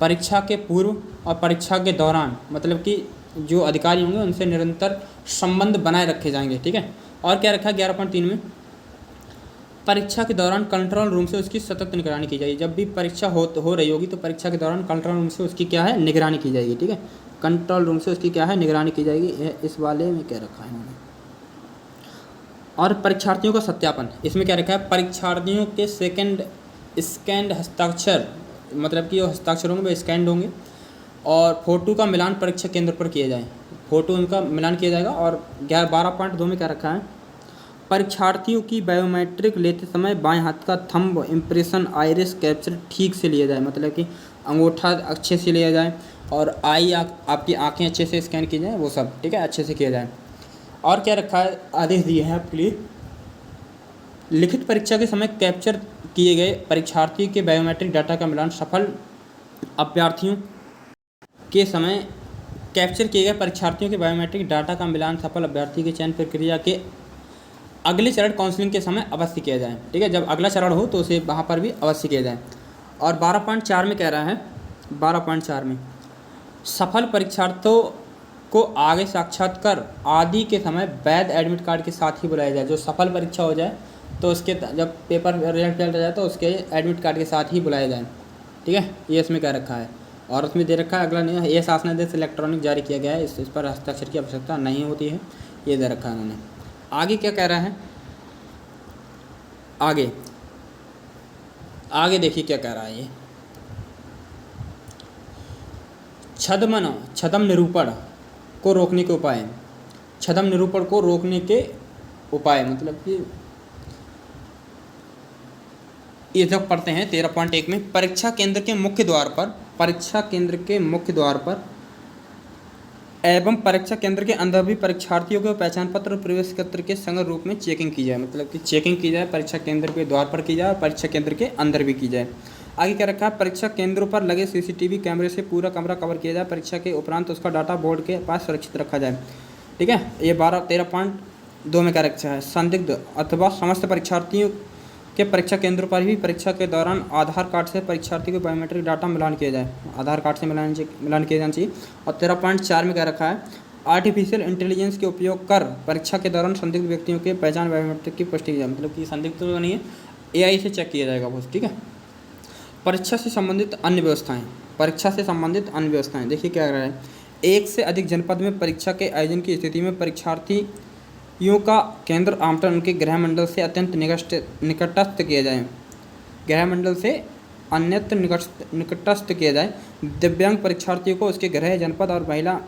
परीक्षा के पूर्व और परीक्षा के दौरान मतलब कि जो अधिकारी होंगे उनसे निरंतर संबंध बनाए रखे जाएंगे, ठीक है। और क्या रखा है 11.3 में? परीक्षा के दौरान कंट्रोल रूम से उसकी सतत निगरानी की जाएगी। जब भी परीक्षा हो रही होगी तो परीक्षा के दौरान कंट्रोल रूम से उसकी क्या है, निगरानी की जाएगी, ठीक है। कंट्रोल रूम से उसकी क्या है, निगरानी की जाएगी। इस वाले में क्या रखा है इन्होंने। और परीक्षार्थियों का सत्यापन, इसमें क्या रखा है? परीक्षार्थियों के स्कैंड हस्ताक्षर, मतलब कि वो हस्ताक्षर होंगे वो स्कैंड होंगे, और फोटो का मिलान परीक्षा केंद्र पर किया जाए, फोटो उनका मिलान किया जाएगा। और 12.2 में क्या रखा है? परीक्षार्थियों की बायोमेट्रिक लेते समय बाएं हाथ का थंब इम्प्रेशन, आइरिस कैप्चर ठीक से लिया जाए, मतलब कि अंगूठा अच्छे से लिया जाए और आपकी आंखें अच्छे से स्कैन की जाए, वो सब, ठीक है, अच्छे से किया जाए। और क्या रखा है? आदेश दिए हैं आपके लिए, लिखित परीक्षा के समय कैप्चर किए गए परीक्षार्थी के बायोमेट्रिक डाटा का मिलान सफल अभ्यर्थियों के समय कैप्चर किए गए परीक्षार्थियों के बायोमेट्रिक डाटा का मिलान सफल अभ्यर्थी के चयन प्रक्रिया के अगले चरण काउंसलिंग के समय अवश्य किया जाए, ठीक है। जब अगला चरण हो तो उसे वहाँ पर भी अवश्य किया जाए। और 12.4 में कह रहा है, 12.4 में सफल परीक्षार्थियों को आगे साक्षात्कार आदि के समय वैध एडमिट कार्ड के साथ ही बुलाया जाए। जो सफल परीक्षा हो जाए तो उसके जब पेपर रिजल्ट चल जाए तो उसके एडमिट कार्ड के साथ ही बुलाया जाए, ठीक है। ये इसमें क्या रखा है? और उसमें दे रखा है अगला नियम, यह शासनादेश इलेक्ट्रॉनिक जारी किया गया है, इस पर हस्ताक्षर की आवश्यकता नहीं होती है, ये दे रखा है उन्होंने। आगे क्या कह रहा है? आगे देखिए क्या कह रहा है ये। छद्म निरूपण को रोकने के उपाय, छद्म निरूपण को रोकने के उपाय, मतलब कि ये जब पढ़ते हैं 13.1 में परीक्षा केंद्र के मुख्य द्वार पर एवं परीक्षा केंद्र के अंदर भी परीक्षार्थियों के पहचान पत्र और प्रवेश पत्र के संग रूप में चेकिंग की जाए, मतलब कि चेकिंग की जाए, परीक्षा केंद्र के द्वार पर की जाए और परीक्षा केंद्र के अंदर भी की जाए। आगे क्या रखा है? परीक्षा केंद्रों पर लगे सीसीटीवी कैमरे से पूरा कमरा कवर किया जाए, परीक्षा के उपरांत उसका डाटा बोर्ड के पास सुरक्षित रखा जाए, ठीक है। ये 13.2 में क्या रखा है? संदिग्ध अथवा समस्त परीक्षार्थियों के परीक्षा केंद्रों पर भी परीक्षा के दौरान आधार कार्ड से परीक्षार्थी के बायोमेट्रिक डाटा मिलान किया जाए, आधार कार्ड से मिलान किया जाना चाहिए। और 13.4 में क्या रखा है? आर्टिफिशियल इंटेलिजेंस के उपयोग कर परीक्षा के दौरान संदिग्ध व्यक्तियों के पहचान बायोमेट्रिक की पुष्टि की जाए, मतलब कि संदिग्ध तो नहीं है, AI से चेक किया जाएगा वो, ठीक है। परीक्षा से संबंधित अन्य व्यवस्थाएं, देखिए क्या कह रहा है? एक से अधिक जनपद में परीक्षा के आयोजन की स्थिति में परीक्षार्थियों का केंद्र आवंटन उनके गृह मंडल से अत्यंत निकटस्थ किया जाए, गृह मंडल से अन्यत्र निकटस्थ किया जाए। दिव्यांग परीक्षार्थियों को उसके गृह जनपद और महिला,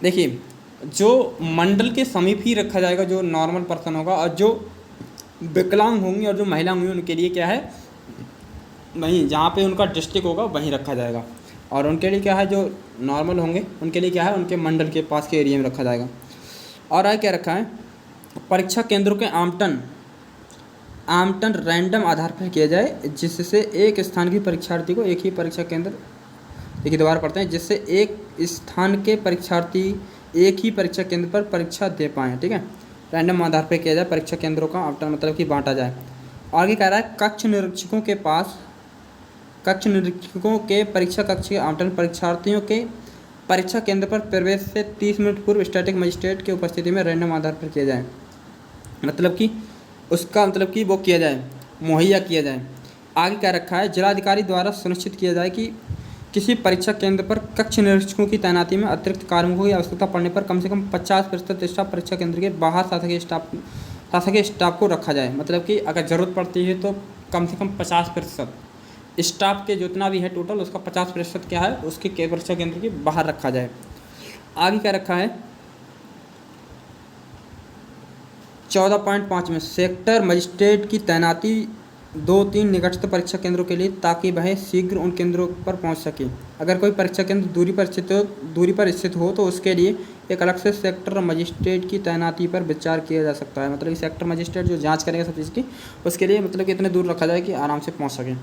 देखिए जो मंडल के समीप ही रखा जाएगा जो नॉर्मल पर्सन होगा, और जो विकलांग होंगी और जो महिला होंगी उनके लिए क्या है? वहीं जहाँ पे उनका डिस्ट्रिक्ट होगा वहीं रखा जाएगा। और उनके लिए क्या है, जो नॉर्मल होंगे उनके लिए क्या है, उनके मंडल के पास के एरिया में रखा जाएगा। और आगे क्या रखा है, परीक्षा केंद्रों के आवंटन रैंडम आधार पर किया जाए, जिससे एक स्थान के परीक्षार्थी को एक ही परीक्षा केंद्र, देखिए दोबारा पढ़ते हैं, जिससे एक स्थान के परीक्षार्थी एक ही परीक्षा केंद्र पर परीक्षा दे पाएँ। ठीक है, रैंडम आधार पर किया जाए परीक्षा केंद्रों का आवंटन, मतलब कि बांटा जाए। आगे कह रहा है कक्ष निरीक्षकों के परीक्षा कक्ष के आवंटन परीक्षार्थियों के परीक्षा केंद्र पर प्रवेश से 30 मिनट पूर्व स्टैटिक मजिस्ट्रेट की उपस्थिति में रैंडम आधार पर किया जाए, मतलब कि उसका मतलब कि वो किया जाए, मुहैया किया जाए। आगे क्या रखा है, जिलाधिकारी द्वारा सुनिश्चित किया जाए कि किसी परीक्षा केंद्र पर कक्ष निरीक्षकों की तैनाती में अतिरिक्त कार्मिकों की आवश्यकता पड़ने पर कम से कम 50% स्टाफ परीक्षा केंद्र के बाहर शासकीय स्टाफ को रखा जाए, मतलब कि अगर ज़रूरत पड़ती है तो कम से कम 50% स्टाफ के जितना भी है टोटल उसका 50% क्या है, उसके परीक्षा केंद्र के बाहर रखा जाए। आगे क्या रखा है, 14.5 में सेक्टर मजिस्ट्रेट की तैनाती 2-3 निकटस्थ परीक्षा केंद्रों के लिए, ताकि वह शीघ्र उन केंद्रों पर पहुंच सके। अगर कोई परीक्षा केंद्र दूरी पर स्थित हो तो उसके लिए एक अलग से सेक्टर मजिस्ट्रेट की तैनाती पर विचार किया जा सकता है, मतलब कि सेक्टर मजिस्ट्रेट जो जांच करेगा सब चीज़ की, उसके लिए मतलब कि इतने दूर रखा जाए कि आराम से पहुँच सके।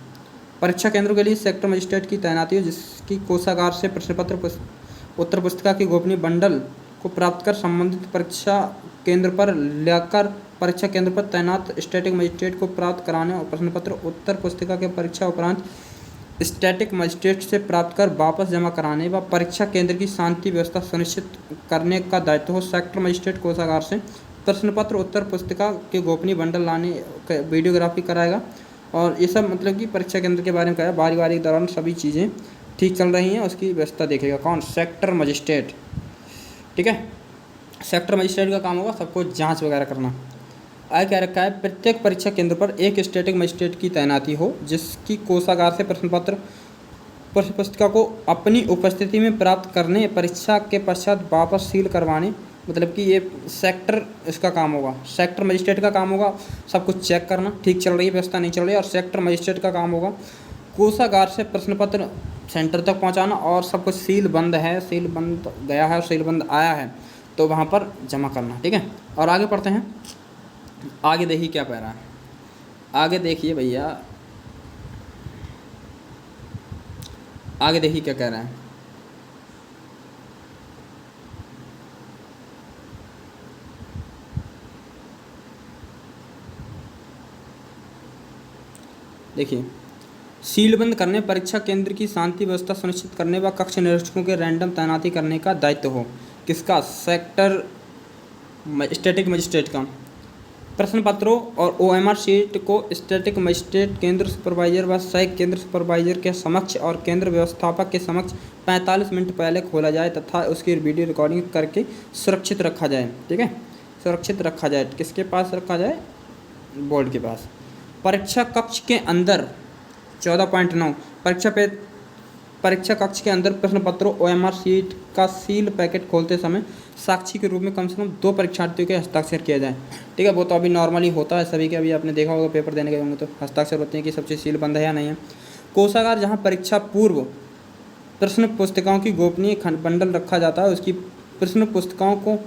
परीक्षा केंद्रों के लिए सेक्टर मजिस्ट्रेट की तैनाती हो, जिसकी कोषागार से प्रश्नपत्र उत्तर पुस्तिका के गोपनीय बंडल को प्राप्त कर संबंधित परीक्षा केंद्र पर लाकर परीक्षा केंद्र पर तैनात स्टैटिक मजिस्ट्रेट को प्राप्त कराने और प्रश्नपत्र उत्तर पुस्तिका के परीक्षा उपरांत स्टैटिक मजिस्ट्रेट से प्राप्त कर वापस जमा कराने व परीक्षा केंद्र की शांति व्यवस्था सुनिश्चित करने का दायित्व हो। सेक्टर मजिस्ट्रेट कोषागार से प्रश्नपत्र उत्तर पुस्तिका के गोपनीय बंडल लाने वीडियोग्राफी कराएगा। और ये सब मतलब कि परीक्षा केंद्र के बारे में कहा, बारी बारी के दौरान सभी चीज़ें ठीक चल रही हैं उसकी व्यवस्था देखेगा कौन, सेक्टर मजिस्ट्रेट। ठीक है, सेक्टर मजिस्ट्रेट का काम होगा सबको जांच वगैरह करना। आगे क्या रखा है, प्रत्येक परीक्षा केंद्र पर एक स्टैटिक मजिस्ट्रेट की तैनाती हो, जिसकी कोषागार से प्रश्न पुस्तिका को अपनी उपस्थिति में प्राप्त करने, परीक्षा के पश्चात वापस सील करवाने, मतलब कि ये सेक्टर इसका काम होगा, सेक्टर मजिस्ट्रेट का काम होगा सब कुछ चेक करना ठीक चल रही है व्यवस्था नहीं चल रही है। और सेक्टर मजिस्ट्रेट का काम होगा कोषागार से प्रश्नपत्र सेंटर तक पहुंचाना, और सब कुछ सील बंद है, सील बंद गया है और सील बंद आया है तो वहाँ पर जमा करना। ठीक है, और आगे पढ़ते हैं, आगे देखिए क्या कह रहा है, आगे देखिए भैया, आगे देखिए क्या कह रहा है। देखिए, सीलबंद करने, परीक्षा केंद्र की शांति व्यवस्था सुनिश्चित करने व कक्ष निरीक्षकों के रैंडम तैनाती करने का दायित्व हो किसका, सेक्टर स्टैटिक मजिस्ट्रेट का। प्रश्न पत्रों और OMR शीट को स्टैटिक मजिस्ट्रेट केंद्र सुपरवाइजर व सह केंद्र सुपरवाइजर के समक्ष और केंद्र व्यवस्थापक के समक्ष 45 मिनट पहले खोला जाए तथा उसकी वीडियो रिकॉर्डिंग करके सुरक्षित रखा जाए। ठीक है, सुरक्षित रखा जाए, किसके पास रखा जाए, बोर्ड के पास। परीक्षा कक्ष के अंदर 14.9 परीक्षा कक्ष के अंदर प्रश्न पत्रों OMR शीट का सील पैकेट खोलते समय साक्षी के रूप में कम से कम 2 परीक्षार्थियों के हस्ताक्षर किया जाए। ठीक है, वो तो अभी नॉर्मली होता है सभी के, अभी आपने देखा होगा पेपर देने गए होंगे तो हस्ताक्षर होते हैं कि सब चीज़ सील बंद है या नहीं है। कोषागार जहाँ परीक्षा पूर्व प्रश्न पुस्तिकाओं की गोपनीय बंडल रखा जाता है, उसकी प्रश्न पुस्तिकाओं को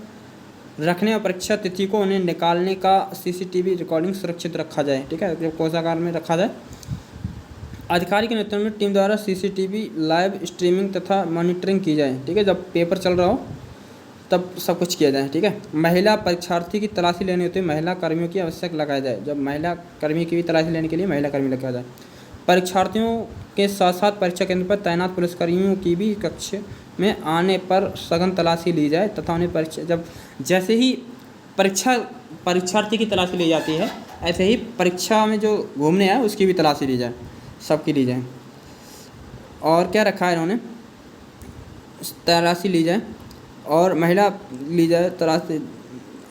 रखने और परीक्षा तिथि को उन्हें निकालने का CCTV रिकॉर्डिंग सुरक्षित रखा जाए। ठीक है, जब कोषागार में रखा जाए, अधिकारी के नेतृत्व में टीम द्वारा CCTV लाइव स्ट्रीमिंग तथा मॉनिटरिंग की जाए। ठीक है, जब पेपर चल रहा हो तब सब कुछ किया जाए। ठीक है, महिला परीक्षार्थी की तलाशी लेनी होती है, महिला कर्मियों की आवश्यक लगाया जाए, जब महिला कर्मी की भी तलाशी लेने के लिए महिला कर्मी लगाया जाए। परीक्षार्थियों के साथ साथ परीक्षा केंद्र पर तैनात पुलिसकर्मियों की भी कक्ष में आने पर सघन तलाशी ली जाए तथा उन्हें परीक्षा, जब जैसे ही परीक्षार्थी की तलाशी ली जाती है ऐसे ही परीक्षा में जो घूमने आए उसकी भी तलाशी ली जाए, सबकी ली जाए। और क्या रखा है इन्होंने, तलाशी ली जाए और महिला ली जाए तलाशी,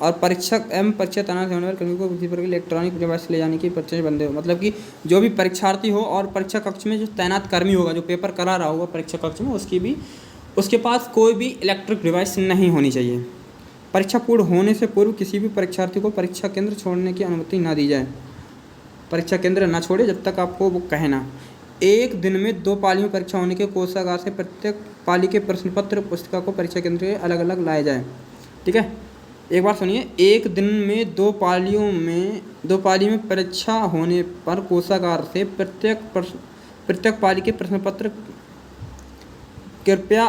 और परीक्षक एवं परीक्षा तैनात होने वाले कर्मियों को किसी प्रकार इलेक्ट्रॉनिक डिवाइस ले जाने की प्रतिबंध बंदे हो, मतलब कि जो भी परीक्षार्थी हो और परीक्षा कक्ष में जो तैनात कर्मी होगा, जो पेपर करा रहा होगा परीक्षा कक्ष में, उसके पास कोई भी इलेक्ट्रिक डिवाइस नहीं होनी चाहिए। परीक्षा पूर्ण होने से पूर्व किसी भी परीक्षार्थी को परीक्षा केंद्र छोड़ने की अनुमति ना दी जाए, परीक्षा केंद्र ना छोड़े जब तक आपको वो कहे ना। एक दिन में 2 पालियों में परीक्षा होने के कोषागार से प्रत्येक पाली के प्रश्न पत्र पुस्तिका को परीक्षा केंद्र के अलग अलग लाए जाएँ। ठीक है, एक बार सुनिए, एक दिन में 2 पाली में परीक्षा होने पर कोषागार से प्रत्येक पाली के प्रश्न पत्र कृपया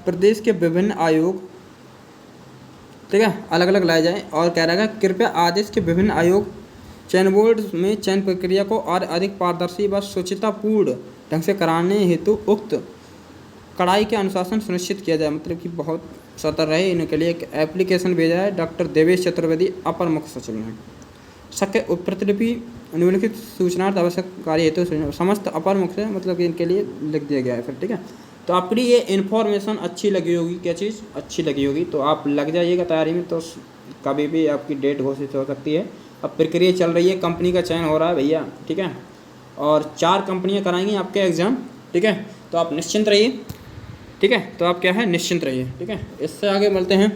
प्रदेश के विभिन्न आयोग, ठीक है, अलग अलग लाए जाएं। और कह रहा है कृपया आदेश के विभिन्न आयोग चयन बोर्ड में चयन प्रक्रिया को और अधिक पारदर्शी व शुचितापूर्ण ढंग से कराने हेतु उक्त कड़ाई के अनुशासन सुनिश्चित किया जाए। मतलब कि बहुत सतर्क रहे। इनके लिए एक एप्लीकेशन भेजा है डॉक्टर देवेश चतुर्वेदी, अपर मुख्य सचिव ने। शक्य प्रतिलिपि निम्नलिखित सूचनार्थ आवश्यक कार्य हेतु समस्त अपर मुख्य, मतलब कि इनके लिए लिख दिया गया है फिर। ठीक है, तो आपके लिए ये इन्फॉर्मेशन अच्छी लगी होगी। क्या चीज़ अच्छी लगी होगी? तो आप लग जाइएगा तैयारी में, तो कभी भी आपकी डेट घोषित हो सकती है। अब प्रक्रिया चल रही है, कंपनी का चयन हो रहा है भैया। ठीक है, और 4 कंपनियां कराएंगी आपके एग्ज़ाम। ठीक है, तो आप निश्चिंत रहिए। ठीक है, तो आप क्या है, निश्चिंत रहिए। ठीक है, इससे आगे मिलते हैं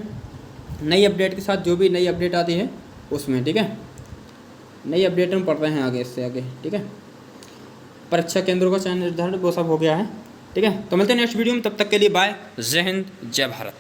नई अपडेट के साथ, जो भी नई अपडेट आती है उसमें। ठीक है, नई अपडेट हम पढ़ रहे हैं आगे, इससे आगे। ठीक है, परीक्षा केंद्रों का चयन निर्धारण वो सब हो गया है। ठीक है, तो मिलते हैं नेक्स्ट वीडियो में, तब तक के लिए बाय। जय हिंद, जय भारत।